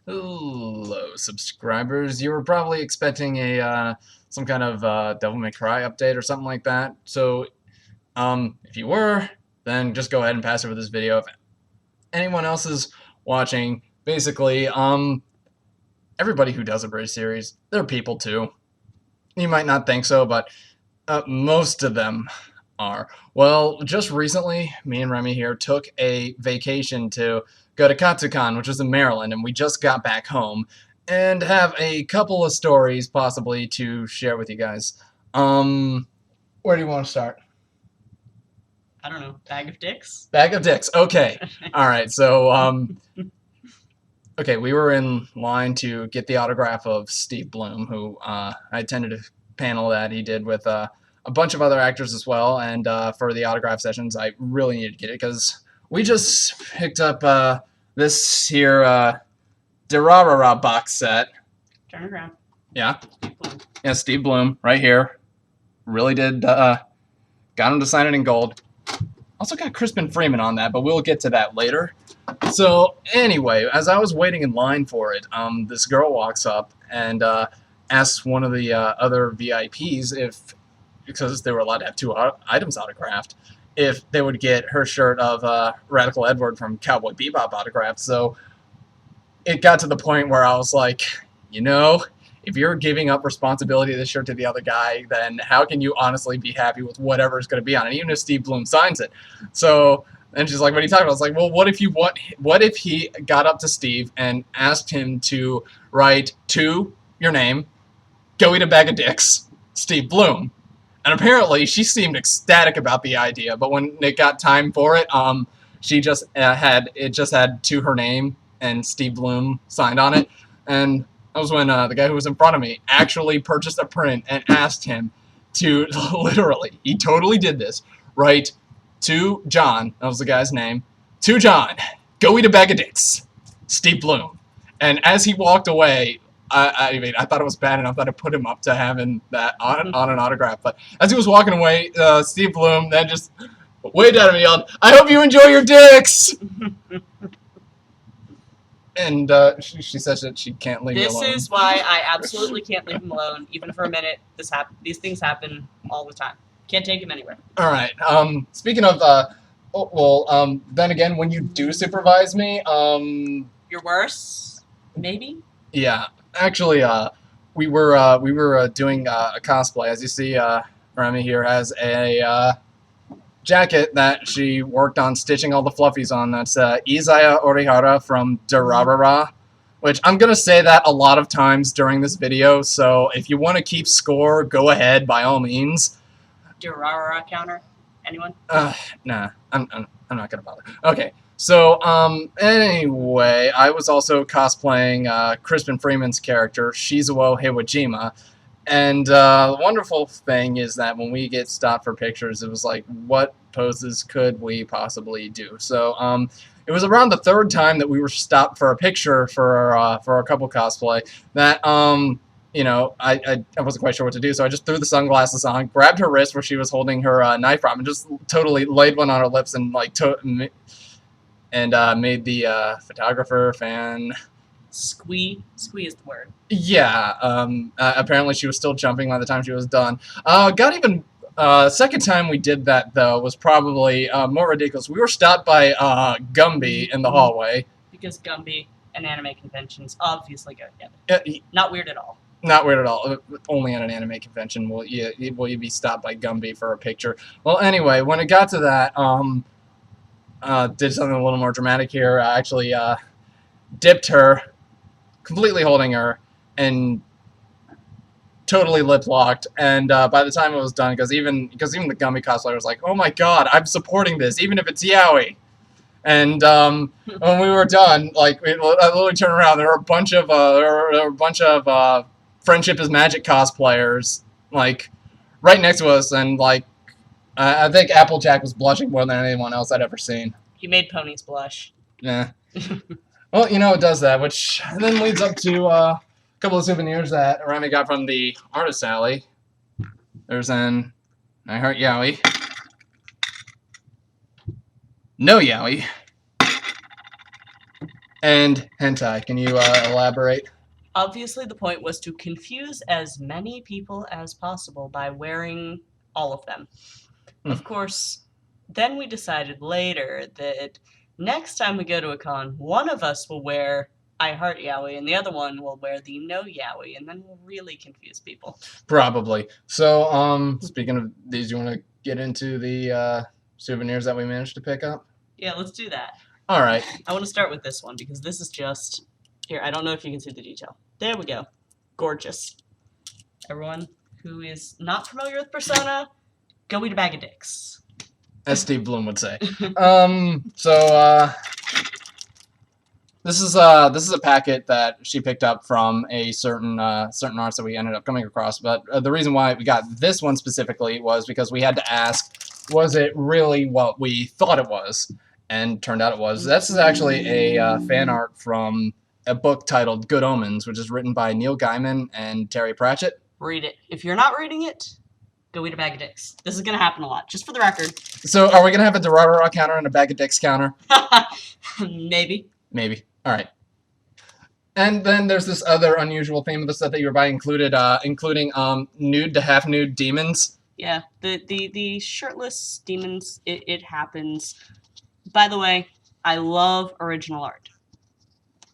Hello, subscribers. You were probably expecting a some kind of Devil May Cry update or something like that. So, if you were, then just go ahead and pass over this video. If anyone else is watching, basically, everybody who does a British series, they're people too. You might not think so, but most of them are. Well, just recently, me and Remi here took a vacation to go to Katsucon, which was in Maryland, and we just got back home and have a couple of stories possibly to share with you guys. Where do you want to start? I don't know. Bag of dicks? Bag of dicks. Okay. All right. So, okay, we were in line to get the autograph of Steve Blum, who I attended a panel that he did with a bunch of other actors as well. And for the autograph sessions, I really needed to get it because we just picked up this here Durarara box set. Turn it around. Yeah. Steve Blum. Yeah, Steve Blum right here. Really did, got him to sign it in gold. Also got Crispin Freeman on that, but we'll get to that later. So anyway, as I was waiting in line for it, this girl walks up and asks one of the other VIPs if, because they were allowed to have two items autographed, if they would get her shirt of Radical Edward from Cowboy Bebop autographed. So it got to the point where I was like, you know, if you're giving up responsibility of this shirt to the other guy, then how can you honestly be happy with whatever's going to be on it, even if Steve Blum signs it? So, and she's like, what are you talking about? I was like, well, what if he got up to Steve and asked him to write to your name, go eat a bag of dicks, Steve Blum? And apparently she seemed ecstatic about the idea, but when it got time for it, she just had to her name and Steve Blum signed on it. And that was when the guy who was in front of me actually purchased a print and asked him to literally, he totally did this, write to John, that was the guy's name, to John, go eat a bag of dicks, Steve Blum. And as he walked away, I mean, I thought it was bad enough that I put him up to having that on an autograph. But as he was walking away, Steve Blum then just waved at him and yelled, I hope you enjoy your dicks! And she says that she can't leave me alone. This is why I absolutely can't leave him alone, even for a minute. These things happen all the time. Can't take him anywhere. All right. Speaking of, then again, when you do supervise me, You're worse, maybe. Yeah, actually, we were doing a cosplay. As you see, Remi here has a jacket that she worked on stitching all the fluffies on. That's Izaya Orihara from Durarara, which I'm going to say that a lot of times during this video, so if you want to keep score, go ahead, by all means. Durarara counter? Anyone? Nah, I'm not going to bother. Okay, so, anyway, I was also cosplaying Crispin Freeman's character, Shizuo Hiwajima. And the wonderful thing is that when we get stopped for pictures, it was like, what poses could we possibly do? So it was around the third time that we were stopped for a picture for our couple cosplay that you know, I wasn't quite sure what to do, so I just threw the sunglasses on, grabbed her wrist where she was holding her knife from, and just totally laid one on her lips and like made the photographer fan. Squee is the word. Yeah, apparently she was still jumping by the time she was done. Second time we did that, though, was probably more ridiculous. We were stopped by Gumby in the hallway. Because Gumby and anime conventions obviously go together. Not weird at all. Not weird at all. Only at an anime convention will you be stopped by Gumby for a picture. Well, anyway, when it got to that, did something a little more dramatic here. I actually dipped her, completely holding her, and totally lip locked. And by the time it was done, because even the Gummy cosplayer was like, "Oh my God, I'm supporting this, even if it's yaoi." And when we were done, like I literally turned around, there were a bunch of Friendship is Magic cosplayers like right next to us, and like I think Applejack was blushing more than anyone else I'd ever seen. He made ponies blush. Yeah. Well, you know, it does that, which then leads up to a couple of souvenirs that Remi got from the Artist Alley. There's an I Heart Yaoi. No Yaoi. And hentai. Can you elaborate? Obviously, the point was to confuse as many people as possible by wearing all of them. Of course, then we decided later that next time we go to a con, one of us will wear I Heart Yaoi and the other one will wear the No Yaoi, and then we'll really confuse people. Probably. So, speaking of these, you want to get into the souvenirs that we managed to pick up? Yeah, let's do that. All right. I want to start with this one because this is just... Here, I don't know if you can see the detail. There we go. Gorgeous. Everyone who is not familiar with Persona, go eat a bag of dicks. As Steve Blum would say. This is a packet that she picked up from a certain artist that we ended up coming across. But the reason why we got this one specifically was because we had to ask, was it really what we thought it was? And turned out it was. This is actually a fan art from a book titled Good Omens, which is written by Neil Gaiman and Terry Pratchett. Read it. If you're not reading it, go eat a bag of dicks. This is going to happen a lot, just for the record. So are we going to have a Dorara counter and a bag of dicks counter? Maybe. Maybe. All right. And then there's this other unusual theme of the set that you were buying, including nude to half nude demons. Yeah, the shirtless demons. It happens. By the way, I love original art.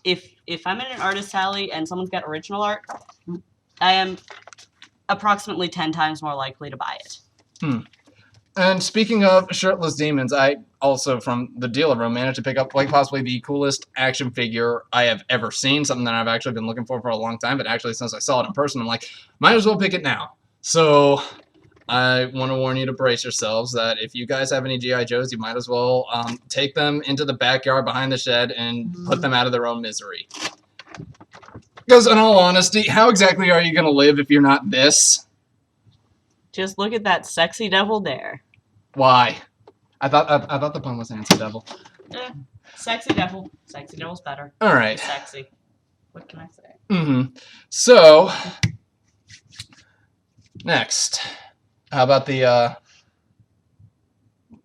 If I'm in an artist alley and someone's got original art, I am approximately 10 times more likely to buy it. And speaking of shirtless demons, I also, from the dealer room, managed to pick up quite possibly the coolest action figure I have ever seen, something that I've actually been looking for a long time, but actually since I saw it in person, I'm like, might as well pick it now. So I want to warn you to brace yourselves that if you guys have any G.I. Joes, you might as well take them into the backyard behind the shed and put them out of their own misery. Because in all honesty, how exactly are you going to live if you're not this? Just look at that sexy devil there. Why? I thought the pun was handsome devil. Sexy devil. Sexy devil's better. All right. Sexy. What can I say? So, next. How about the,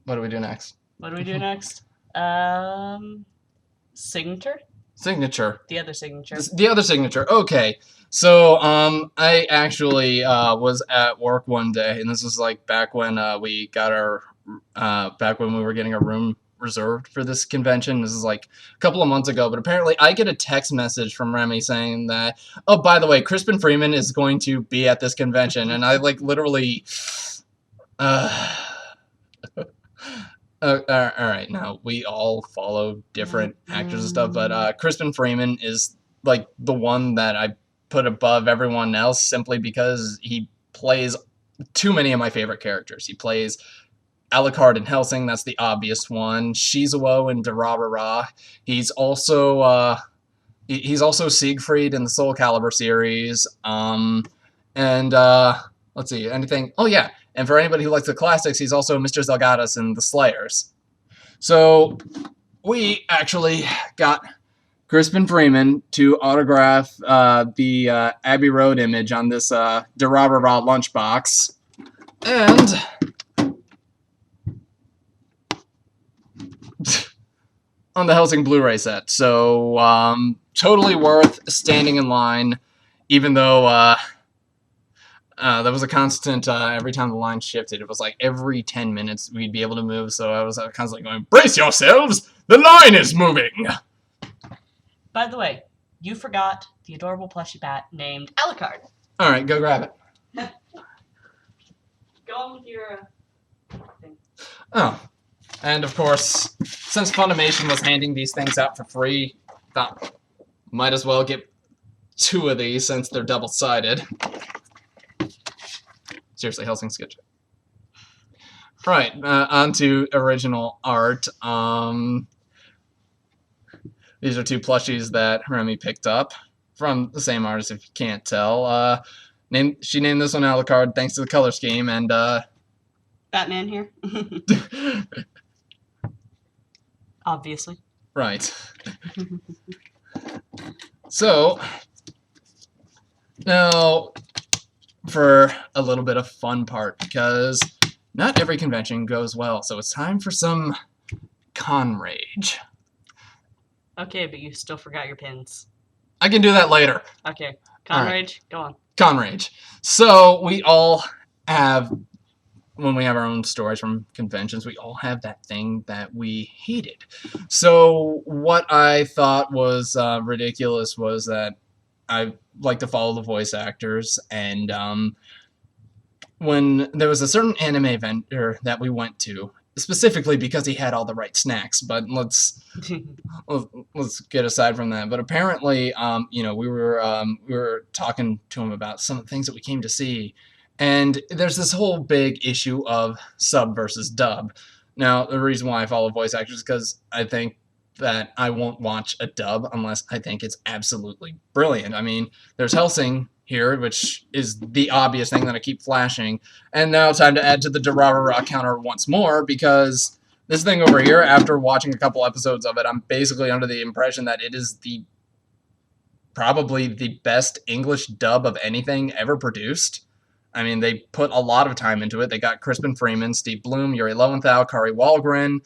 what do we do next? What do we do next? Signature? Signature. The other signature. The other signature. Okay. So, I actually was at work one day, and this was like back when we got our, back when we were getting a room reserved for this convention. This is like a couple of months ago, but apparently I get a text message from Remi saying that, oh, by the way, Crispin Freeman is going to be at this convention, and I like literally, all right, now we all follow different actors and stuff, but Crispin Freeman is like the one that I put above everyone else simply because he plays too many of my favorite characters. He plays Alucard in Hellsing, that's the obvious one. Shizuo in Durarara. He's also Siegfried in the Soul Calibur series. Let's see, anything? Oh yeah, and for anybody who likes the classics, he's also Mr. Zelgadas in The Slayers. So we actually got Crispin Freeman to autograph the Abbey Road image on this Durarara lunchbox, and on the Hellsing Blu-ray set. So totally worth standing in line, even though there was a constant, every time the line shifted, it was like every 10 minutes we'd be able to move, so I was constantly going, brace yourselves, the line is moving! By the way, you forgot the adorable plushie bat named Alucard. Alright, go grab it. Go on with your thing. Oh. And of course, since Funimation was handing these things out for free, thought might as well get 2 of these since they're double-sided. Seriously, Hellsing sketch. Right, on to original art. These are 2 plushies that Remi picked up from the same artist, if you can't tell. She named this one Alucard thanks to the color scheme, and Batman here. Obviously. Right. So, now for a little bit of fun part, because not every convention goes well, so it's time for some con rage. Okay, but you still forgot your pins. I can do that later. Okay, All right. Conrage, go on. Conrage. So we all have, when we have our own stories from conventions, we all have that thing that we hated. So what I thought was ridiculous was that I like to follow the voice actors, and when there was a certain anime vendor that we went to, specifically because he had all the right snacks, but let's get aside from that. But apparently, we were talking to him about some of the things that we came to see, and there's this whole big issue of sub versus dub. Now, the reason why I follow voice actors is because I think that I won't watch a dub unless I think it's absolutely brilliant. I mean, there's Helsing here, which is the obvious thing that I keep flashing, and now time to add to the Durarara counter once more, because this thing over here, after watching a couple episodes of it, I'm basically under the impression that it is probably the best English dub of anything ever produced. I mean, they put a lot of time into it. They got Crispin Freeman, Steve Blum, Yuri Lowenthal, Kari Wahlgren,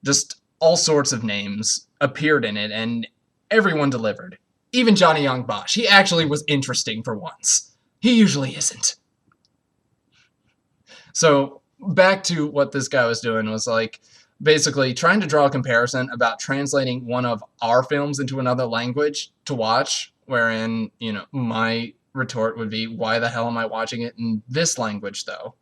just all sorts of names appeared in it, and everyone delivered. Even Johnny Young Bosch. He actually was interesting for once. He usually isn't. So, back to what this guy was doing was like, basically trying to draw a comparison about translating one of our films into another language to watch, wherein, my retort would be, why the hell am I watching it in this language, though?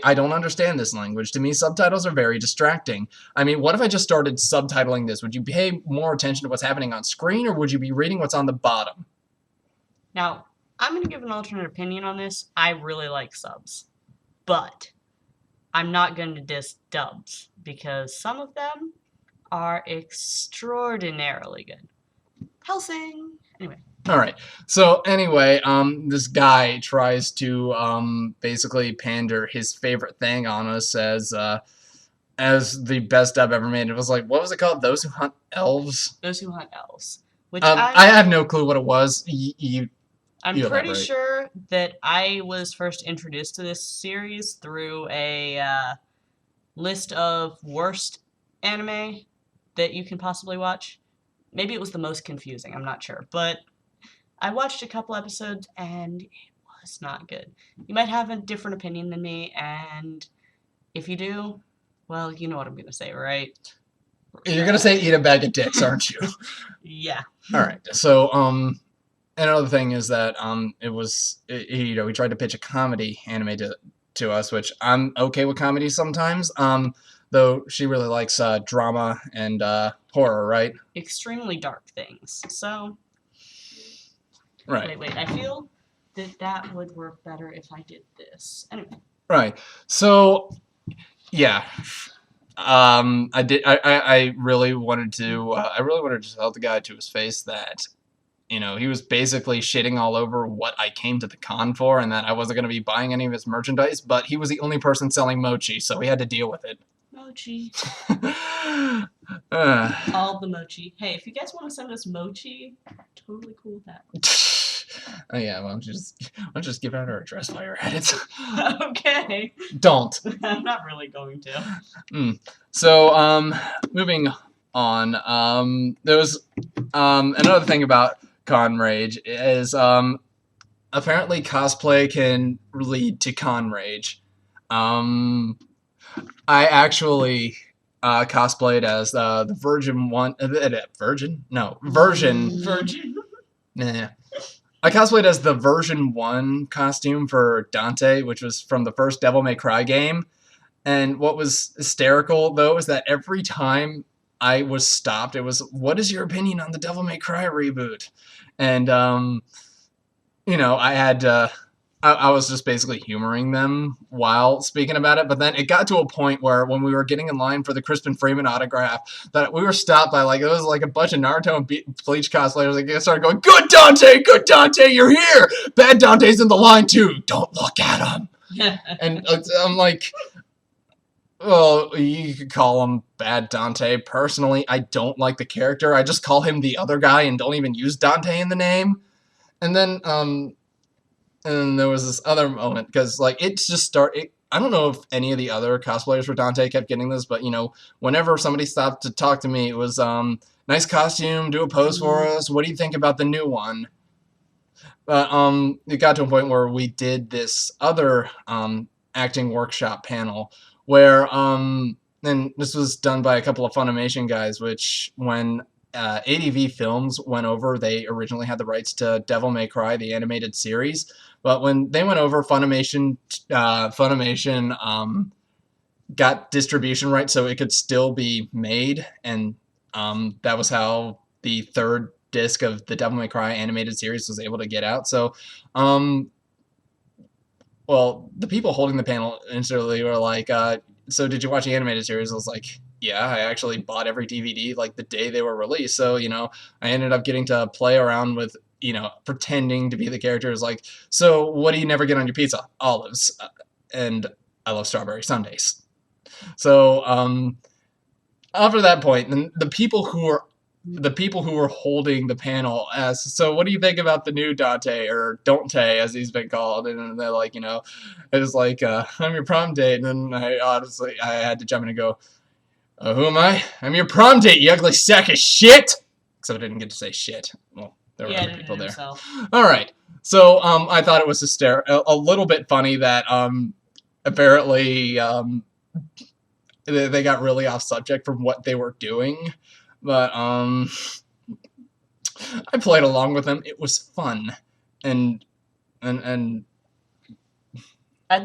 I don't understand this language. To me, subtitles are very distracting. I mean, what if I just started subtitling this? Would you pay more attention to what's happening on screen, or would you be reading what's on the bottom? Now, I'm going to give an alternate opinion on this. I really like subs. But I'm not going to diss dubs, because some of them are extraordinarily good. Helsing! Anyway. All right. So anyway, this guy tries to basically pander his favorite thing on us as the best dub ever made. It was like, what was it called? Those Who Hunt Elves? Those Who Hunt Elves. Which I have no clue what it was. I'm pretty sure that I was first introduced to this series through a list of worst anime that you can possibly watch. Maybe it was the most confusing, I'm not sure. But I watched a couple episodes, and it was not good. You might have a different opinion than me, and if you do, well, you know what I'm going to say, right? You're going to say eat a bag of dicks, aren't you? Yeah. All right. So, another thing is that he tried to pitch a comedy anime to us, which I'm okay with comedy sometimes. Though she really likes drama and horror, right? Extremely dark things. So, right. Wait. I feel that would work better if I did this. Anyway. Right. So, yeah. I really wanted to tell the guy to his face that, he was basically shitting all over what I came to the con for, and that I wasn't going to be buying any of his merchandise, but he was the only person selling mochi, so we had to deal with it. Mochi. All the mochi. Hey, if you guys want to send us mochi, totally cool with that. Oh yeah, why don't you just give out our address while you're at it? Okay. Don't. I'm not really going to. So, moving on. There was another thing about con rage is apparently cosplay can lead to con rage. I actually cosplayed as the Virgin one. Virgin? No, version. Virgin. Nah. I cosplayed as the version 1 costume for Dante, which was from the first Devil May Cry game. And what was hysterical, though, is that every time I was stopped, it was, what is your opinion on the Devil May Cry reboot? And, I had I was just basically humoring them while speaking about it. But then it got to a point where when we were getting in line for the Crispin Freeman autograph, that we were stopped by it was like a bunch of Naruto and Bleach cosplayers. Like, they started going, good Dante, you're here. Bad Dante's in the line too. Don't look at him. And I'm like, well, you could call him Bad Dante. Personally, I don't like the character. I just call him the other guy and don't even use Dante in the name. And then, and there was this other moment, because, it's just I don't know if any of the other cosplayers for Dante kept getting this, but, whenever somebody stopped to talk to me, it was nice costume, do a pose for us. What do you think about the new one? But it got to a point where we did this other acting workshop panel where and this was done by a couple of Funimation guys, which when ADV Films went over, they originally had the rights to Devil May Cry, the animated series. But when they went over, Funimation got distribution rights so it could still be made, and that was how the third disc of the Devil May Cry animated series was able to get out. So, well, the people holding the panel initially were like, so did you watch the animated series? I was like, yeah, I actually bought every DVD like the day they were released. So, I ended up getting to play around with, pretending to be the characters. Like, so what do you never get on your pizza? Olives. And I love strawberry sundaes. So, after that point, then the people who were holding the panel asked, so what do you think about the new Dante, or Dante as he's been called? And they're like, it's like, I'm your prom date. And then I had to jump in and go, who am I? I'm your prom date, you ugly sack of shit! Except I didn't get to say shit. Well, there were other people there. Alright, so I thought it was a little bit funny that apparently they got really off subject from what they were doing. But I played along with them. It was fun, and I'd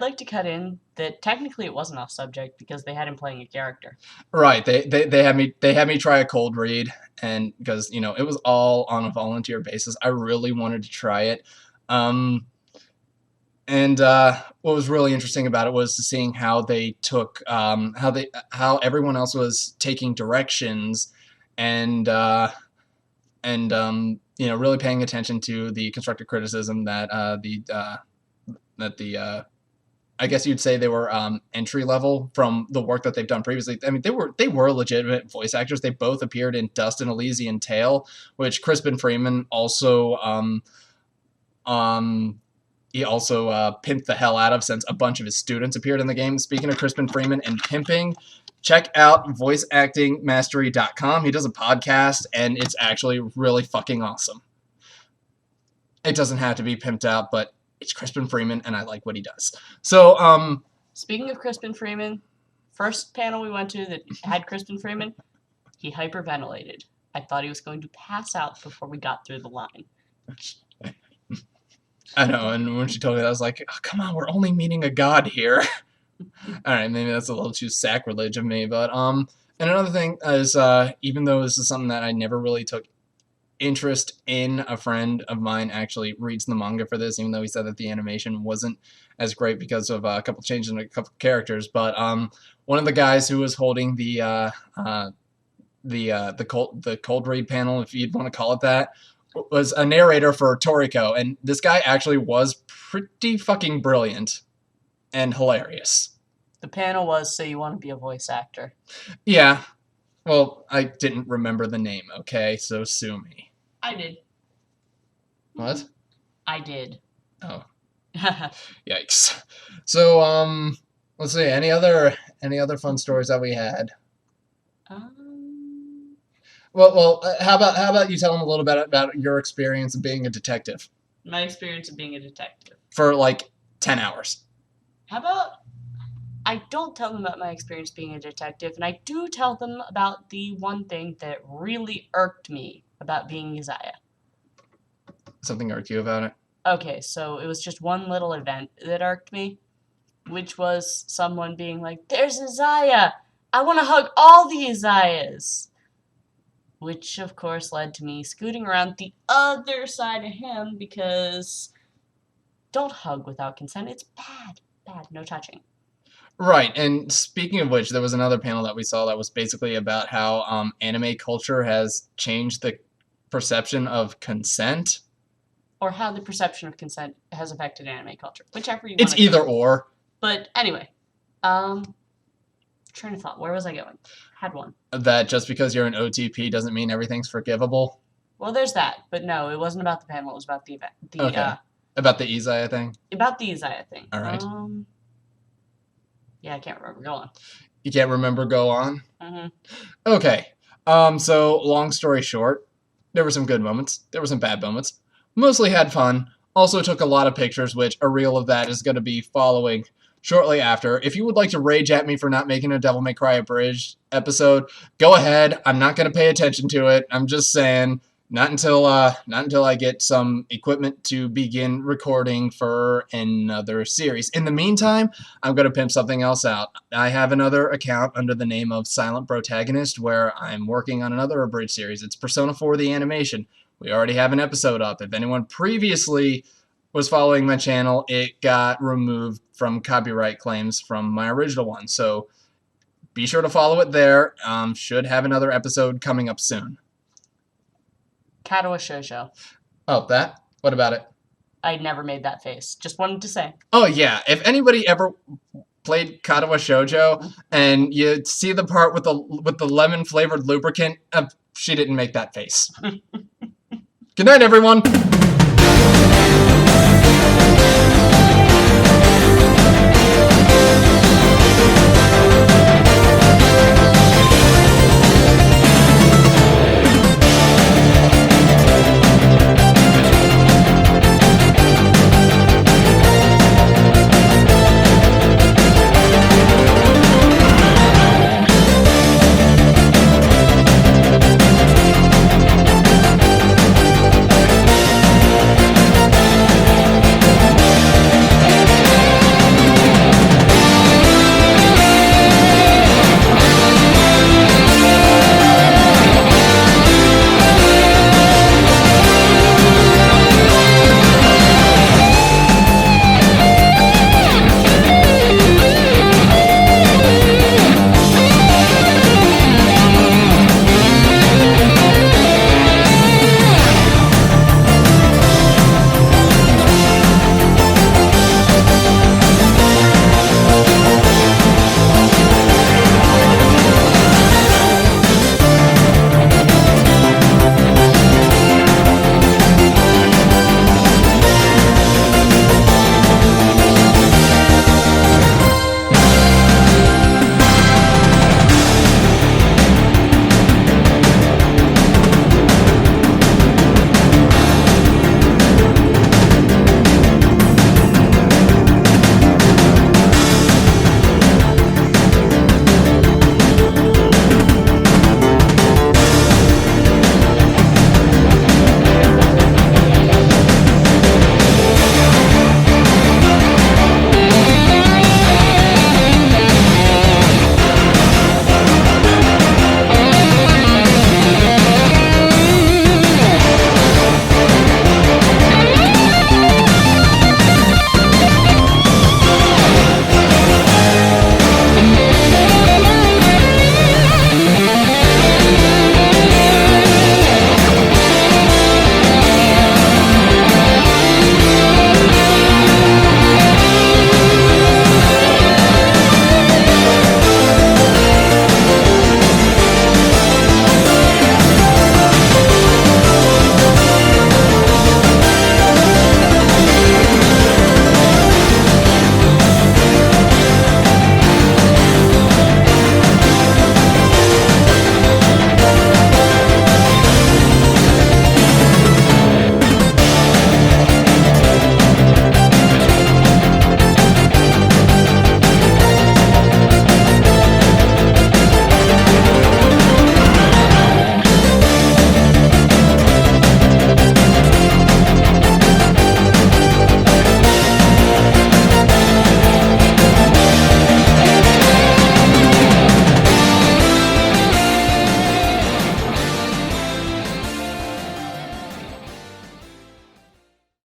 like to cut in that technically it wasn't off subject because they had him playing a character. Right. They had me try a cold read, and because it was all on a volunteer basis. I really wanted to try it. And what was really interesting about it was seeing how they took how everyone else was taking directions, and really paying attention to the constructive criticism that I guess you'd say they were entry level from the work that they've done previously. I mean, they were legitimate voice actors. They both appeared in Dust and Elysian Tale, which Crispin Freeman also he also pimped the hell out of, since a bunch of his students appeared in the game. Speaking of Crispin Freeman and pimping, check out voiceactingmastery.com. He does a podcast, and it's actually really fucking awesome. It doesn't have to be pimped out, but it's Crispin Freeman, and I like what he does. So, speaking of Crispin Freeman, first panel we went to that had Crispin Freeman, he hyperventilated. I thought he was going to pass out before we got through the line. I know, and when she told me that, I was like, oh, come on, we're only meeting a god here. Alright, maybe that's a little too sacrilege of me, but, and another thing is, even though this is something that I never really took interest in, a friend of mine actually reads the manga for this, even though he said that the animation wasn't as great because of a couple changes in a couple characters, but, one of the guys who was holding the cold read panel, if you'd want to call it that, was a narrator for Toriko, and this guy actually was pretty fucking brilliant and hilarious. The panel was, so you want to be a voice actor. Yeah. Well, I didn't remember the name, okay? So sue me. I did. What? I did. Oh. Yikes. So, let's see, any other fun stories that we had? Well, how about you tell them a little bit about your experience of being a detective? My experience of being a detective. For like 10 hours. How about I don't tell them about my experience being a detective, and I do tell them about the one thing that really irked me about being Isaiah. Something irked you about it? Okay, so it was just one little event that irked me, which was someone being like, "There's Isaiah! I want to hug all the Isaiahs!" Which, of course, led to me scooting around the other side of him, because don't hug without consent. It's bad. Bad. No touching. Right, and speaking of which, there was another panel that we saw that was basically about how anime culture has changed the perception of consent. Or how the perception of consent has affected anime culture. Whichever you want. It's either or. But anyway, train of thought. Where was I going? Had one. That just because you're an OTP doesn't mean everything's forgivable. Well, there's that, but no, it wasn't about the panel. It was about the event. Okay. About the Isaiah thing. About the Isaiah thing. All right. Yeah, I can't remember. Go on. You can't remember? Go on. Mm-hmm. Okay. So long story short, there were some good moments. There were some bad moments. Mostly had fun. Also took a lot of pictures, which a reel of that is going to be following shortly after. If you would like to rage at me for not making a Devil May Cry Abridged episode, go ahead. I'm not going to pay attention to it. I'm just saying, not until I get some equipment to begin recording for another series. In the meantime, I'm going to pimp something else out. I have another account under the name of Silent Brotagonist where I'm working on another Abridged series. It's Persona 4 the animation. We already have an episode up. If anyone previously was following my channel, it got removed from copyright claims from my original one. So be sure to follow it there. Should have another episode coming up soon. Katawa Shoujo. Oh, that? What about it? I never made that face. Just wanted to say. Oh, yeah. If anybody ever played Katawa Shoujo and you see the part with the lemon-flavored lubricant, she didn't make that face. Good night, everyone!